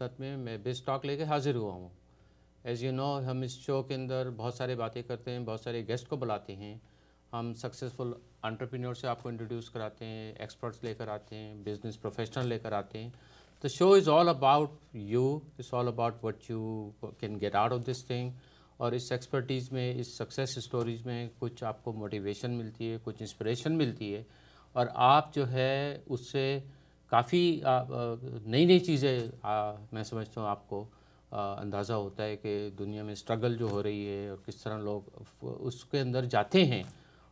खिदमत में मैं बिज टॉक लेके हाजिर हुआ हूँ। एज़ यू नो, हम इस शो के अंदर बहुत सारी बातें करते हैं, बहुत सारे गेस्ट को बुलाते हैं। हम सक्सेसफुल एंटरप्रेन्योर से आपको इंट्रोड्यूस कराते हैं, एक्सपर्ट्स लेकर आते हैं, बिजनेस प्रोफेशनल लेकर आते हैं। The show is all about you, it's all about what you can get out of this thing. और इस एक्सपर्टीज़ में, इस सक्सेस स्टोरीज़ में कुछ आपको मोटिवेशन मिलती है, कुछ इंस्पिरेशन मिलती है, और आप जो है उससे काफ़ी नई नई चीज़ें मैं समझता हूँ आपको अंदाज़ा होता है कि दुनिया में स्ट्रगल जो हो रही है और किस तरह लोग उसके अंदर जाते हैं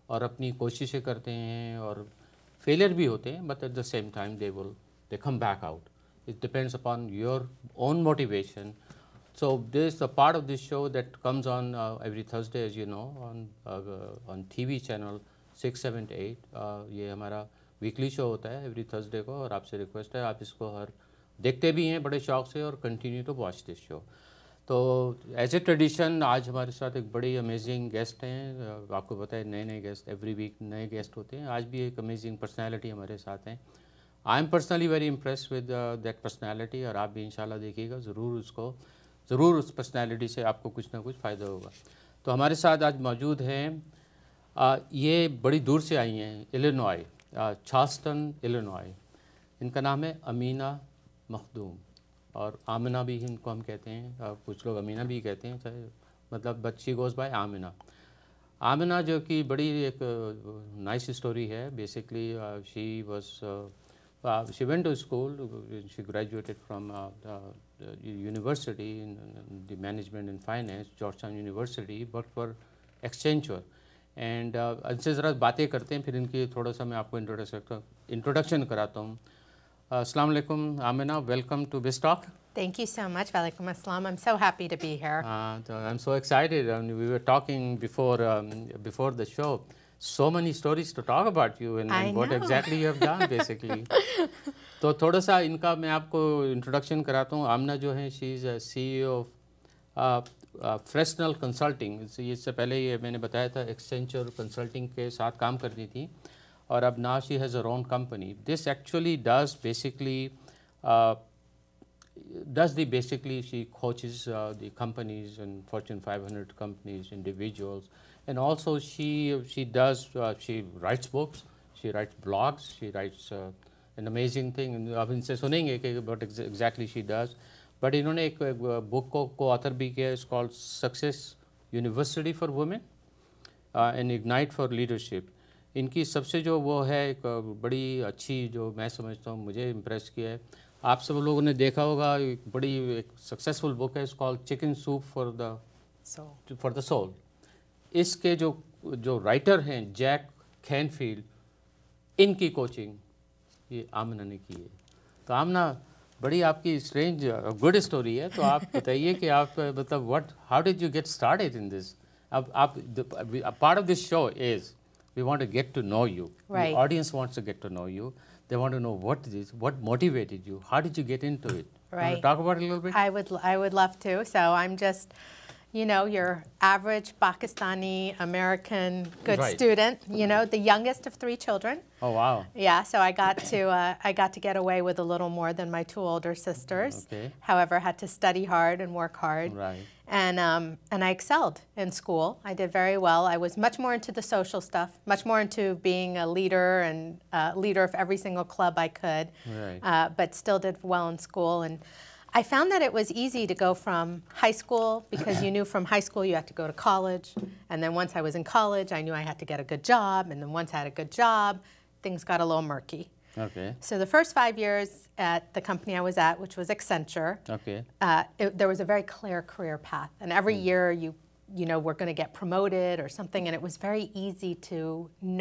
और अपनी कोशिशें करते हैं और फेलियर भी होते हैं, but at the same time they come back out. It depends upon your own motivation. So this is a part of this show that comes on every Thursday, as you know, on TV channel 678. ये हमारा weekly show होता है every Thursday को, और आपसे request है आप इसको हर देखते भी हैं बड़े शौक से और continue to watch this show. तो एज ए ट्रेडिशन आज हमारे साथ एक बड़ी अमेजिंग गेस्ट हैं. आपको पता है नए नए गेस्ट एवरी वीक नए गेस्ट होते हैं. आज भी एक अमेजिंग पर्सनैलिटी हमारे साथ हैं. I am personally very impress with that personality, और आप भी इंशाल्लाह देखिएगा ज़रूर उस पर्सनैलिटी से आपको कुछ ना कुछ फ़ायदा होगा. तो हमारे साथ आज मौजूद हैं, ये बड़ी दूर से आई हैं, इलिनॉय, चार्ल्सटन इलिनॉय. इनका नाम है अमीना मखदूम, और आमिना भी इनको हम कहते हैं, कुछ लोग अमीना भी कहते हैं, चाहे मतलब बच्ची गोज़ बाय आमिना. आमिना जो कि बड़ी एक नाइस स्टोरी है. Basically she went to school, she graduated from university in the management and finance, Georgetown University, worked for Accenture. And इनसे ज़रा बातें करते हैं, फिर इनकी थोड़ा सा मैं आपको इंट्रोडक्शन कराता हूँ. अस्सलाम वालेकुम Amina, welcome to BizTalk. Thank you so much. Walaikum assalam. I'm so happy to be here. I'm so excited. We were talking before the show. So many stories to talk about you and what exactly you have done basically. तो थोड़ा सा इनका मैं आपको introduction कराता हूँ. आमना जो है, she is CEO of Fresnel consulting. इससे पहले ये मैंने बताया था एक्सेंचर कंसल्टिंग के साथ काम करती थी, और अब now she has her own company. This actually does basically she coaches the companies and Fortune 500 companies, individuals, and also she writes books, she writes blogs, she writes an amazing thing. And आप इनसे सुनेंगे कि what exactly she does. But इन्होंने एक book को author भी किया, it's called Success University for Women and Ignite for Leadership. इनकी सबसे जो वो है एक बड़ी अच्छी, जो मैं समझता हूँ मुझे इम्प्रेस किया है, आप सब लोगों ने देखा होगा, एक बड़ी एक सक्सेसफुल बुक है, it's called chicken soup for the soul. इसके जो राइटर हैं जैक कैनफील्ड, इनकी कोचिंग ये आमना ने की है. तो आमना, बड़ी आपकी स्ट्रेंज गुड स्टोरी है. तो आप बताइए कि आप मतलब how did you get started in this. अब आप part of this show is we want to get to know you. Right. The audience wants to get to know you. They want to know what it is, what motivated you, how did you get into it. Right. Want to talk about it a little bit? I would love to. So I'm just, you know, your average Pakistani American good Right. student. You know, the youngest of 3 children. Oh wow. Yeah. So I got to get away with a little more than my 2 older sisters. Okay. However, had to study hard and work hard. Right. And I excelled in school. I did very well. I was much more into the social stuff, much more into being a leader and leader of every single club I could. Right. But still did well in school. And I found that it was easy to go from high school, because you knew from high school you had to go to college. And then once I was in college, I knew I had to get a good job. And then once I had a good job, things got a little murky. Okay. So the first 5 years at the company I was at, which was Accenture, Okay. There was a very clear career path. And every year you know, we're going to get promoted or something, and it was very easy to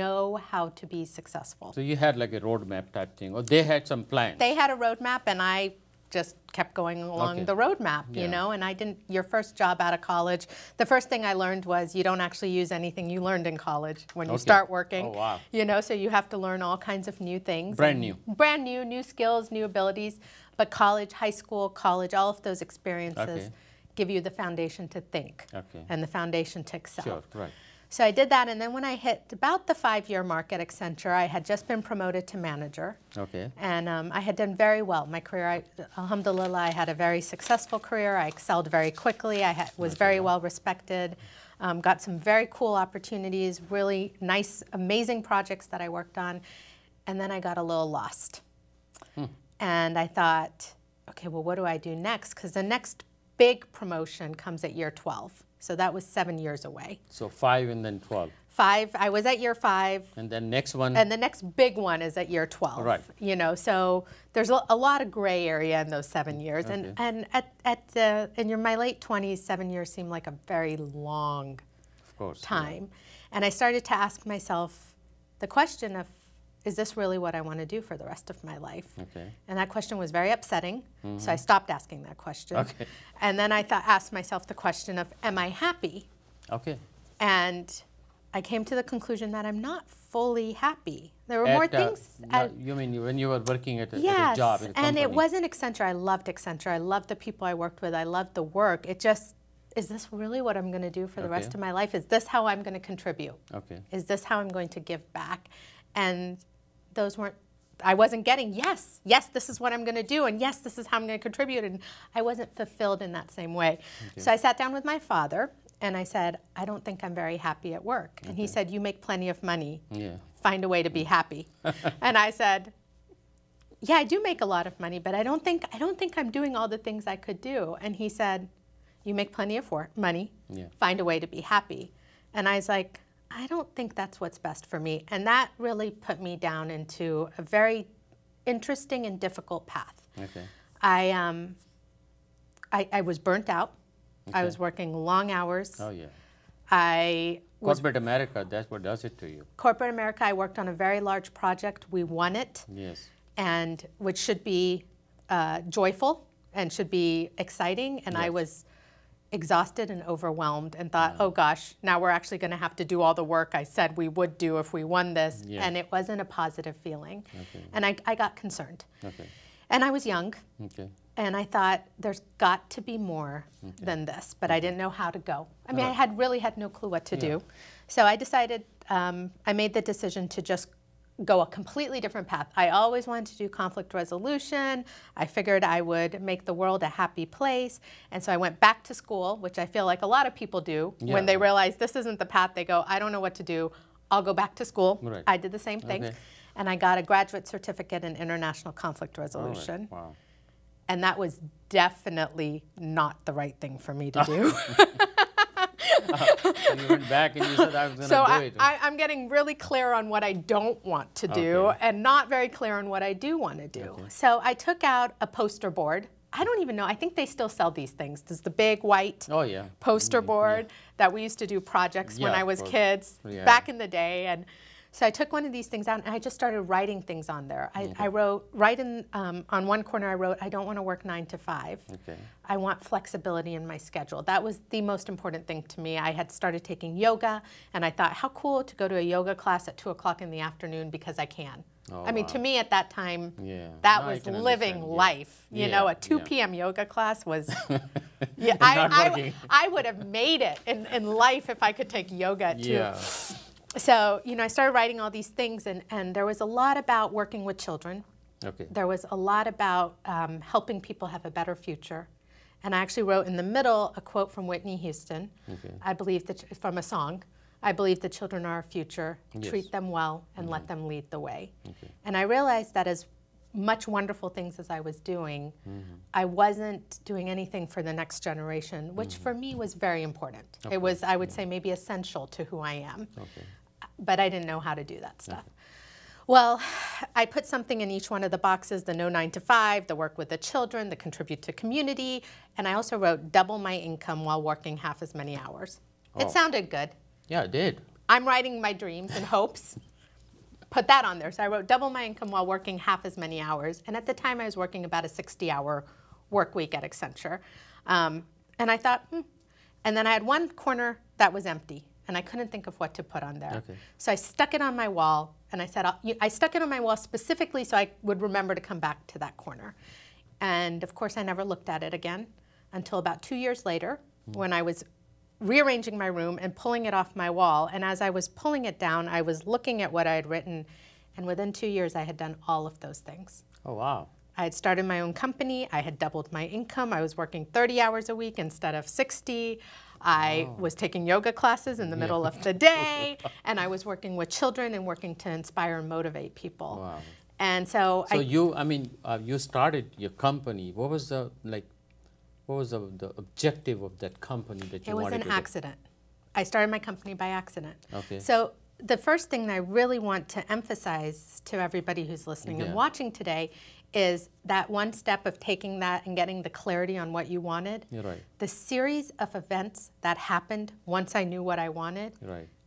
know how to be successful. So you had like a roadmap type thing, or they had some plans? They had a roadmap, and I just kept going along Okay. the roadmap, you Yeah. know, and I didn't, your first job out of college, the first thing I learned was you don't actually use anything you learned in college when you Okay. start working. Oh, wow. You know, so you have to learn all kinds of new things. Brand new. Brand new, new skills, new abilities. But college, high school, college, all of those experiences Okay. give you the foundation to think Okay. and the foundation to excel. Sure, right. So I did that, and then when I hit about the 5-year mark at Accenture, I had just been promoted to manager. Okay. And I had done very well. My career, alhamdulillah, I had a very successful career. I excelled very quickly. I was very well respected. Got some very cool opportunities, really nice, amazing projects that I worked on. And then I got a little lost. And I thought, okay, well, what do I do next? Because the next big promotion comes at year 12. So that was 7 years away. So 5 and then 12. 5, I was at year 5. And then next one. And the next big one is at year 12. Right. You know, so there's a lot of gray area in those 7 years. Okay. And in my late 20s, 7 years seemed like a very long time. Yeah. And I started to ask myself the question of, is this really what I want to do for the rest of my life? Okay. And that question was very upsetting, so I stopped asking that question. Okay. And then I asked myself the question of, am I happy? Okay. And I came to the conclusion that I'm not fully happy. There were more things. You mean when you were working at a job in a company? And it wasn't Accenture. I loved Accenture. I loved the people I worked with. I loved the work. It just, is this really what I'm going to do for the rest of my life? Is this how I'm going to contribute? Okay. Is this how I'm going to give back? And those weren't, I wasn't getting, yes, this is what I'm going to do, and yes, this is how I'm going to contribute, and I wasn't fulfilled in that same way. Okay. So I sat down with my father, and I said, I don't think I'm very happy at work. And he said, you make plenty of money. Yeah. Find a way to be happy. And I said, yeah, I do make a lot of money, but I don't think I'm doing all the things I could do. And he said, you make plenty of money. Yeah. Find a way to be happy. And I was like, I don't think that's what's best for me. And that really put me down into a very interesting and difficult path. Okay. I was burnt out. Okay. I was working long hours. Oh, yeah. Corporate America, that's what does it to you. Corporate America, I worked on a very large project. We won it. Yes. And which should be joyful and should be exciting. And yes. I was exhausted and overwhelmed and thought, oh gosh, now we're actually going to have to do all the work I said we would do if we won this. Yeah. And it wasn't a positive feeling. Okay. And I got concerned. Okay. And I was young. Okay. And I thought, there's got to be more than this. But I didn't know how to go. I mean, I really had no clue what to do. So I decided, I made the decision to just go a completely different path. I always wanted to do conflict resolution. I figured I would make the world a happy place. And so I went back to school, which I feel like a lot of people do. Yeah. When they realize this isn't the path, they go, I don't know what to do. I'll go back to school. Right. I did the same thing. Okay. And I got a graduate certificate in international conflict resolution. Right. Wow. And that was definitely not the right thing for me to do. So you went back and you said, I was going to do it. I'm getting really clear on what I don't want to do and not very clear on what I do want to do. Okay. So I took out a poster board. I don't even know. I think they still sell these things. There's the big white poster board that we used to do projects when I was kids back in the day. And so I took one of these things out and I just started writing things on there. I wrote, on one corner I wrote, I don't want to work 9 to 5. Okay. I want flexibility in my schedule. That was the most important thing to me. I had started taking yoga and I thought, how cool to go to a yoga class at 2 o'clock in the afternoon because I can. Oh, I mean, to me at that time, that was living life. You know, a 2 p.m. yoga class was, I would have made it in life if I could take yoga at 2. Yeah. So, you know, I started writing all these things, and there was a lot about working with children. Okay. There was a lot about helping people have a better future. And I actually wrote in the middle a quote from Whitney Houston. Okay. I believe that, from a song, I believe the children are our future. Yes. Treat them well and let them lead the way. Okay. And I realized that as much wonderful things as I was doing, I wasn't doing anything for the next generation, which for me was very important. Okay. It was, I would say, maybe essential to who I am. Okay. But I didn't know how to do that stuff. Okay. Well, I put something in each one of the boxes, the no 9 to 5, the work with the children, the contribute to community, and I also wrote double my income while working half as many hours. Oh. It sounded good. Yeah, it did. I'm writing my dreams and hopes. Put that on there. So I wrote double my income while working half as many hours. And at the time I was working about a 60-hour work week at Accenture. And I thought, And then I had one corner that was empty. And I couldn't think of what to put on there. Okay. So I stuck it on my wall, and I said, I stuck it on my wall specifically so I would remember to come back to that corner. And of course, I never looked at it again until about 2 years later, when I was rearranging my room and pulling it off my wall. And as I was pulling it down, I was looking at what I had written. And within 2 years, I had done all of those things. Oh, wow. I had started my own company. I had doubled my income. I was working 30 hours a week instead of 60. I was taking yoga classes in the middle of the day. And I was working with children and working to inspire and motivate people. Wow. And so you started your company. What was the objective of that company that you wanted to do? It was an accident. I started my company by accident. Okay. So the first thing that I really want to emphasize to everybody who's listening and watching today is that one step of taking that and getting the clarity on what you wanted. You're right. The series of events that happened once I knew what I wanted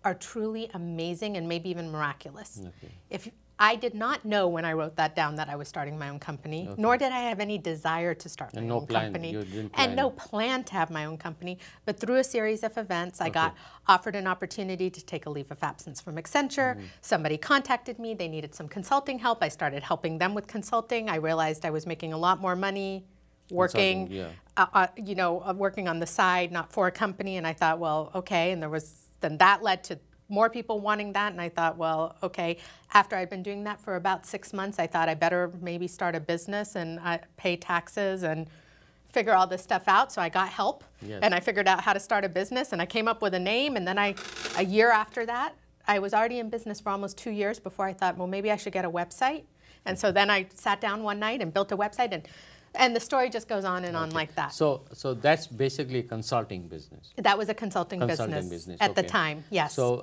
are truly amazing and maybe even miraculous. Okay. If I did not know when I wrote that down that I was starting my own company, nor did I have any desire to start my own company. You didn't plan and no plan to have my own company. But through a series of events, I got offered an opportunity to take a leave of absence from Accenture. Somebody contacted me. They needed some consulting help. I started helping them with consulting. I realized I was making a lot more money working, working on the side, not for a company. And I thought, well, okay. And then that led to more people wanting that, and I thought, well, okay. After I'd been doing that for about 6 months, I thought I better maybe start a business and pay taxes and figure all this stuff out. So I got help, and I figured out how to start a business, and I came up with a name. And then a year after that, I was already in business for almost 2 years before I thought, well, maybe I should get a website. And so then I sat down one night and built a website, and the story just goes on and on like that. So that's basically a consulting business. That was a consulting business at the time, yes. So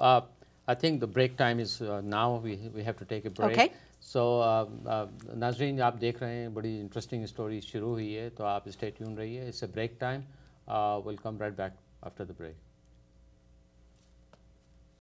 I think the break time is now. We have to take a break. Okay. So नाज़रीन आप देख रहे हैं बड़ी interesting story शुरू हुई है तो आप स्टे ट्यून रहिए. It's a break time. We'll come right back after the break.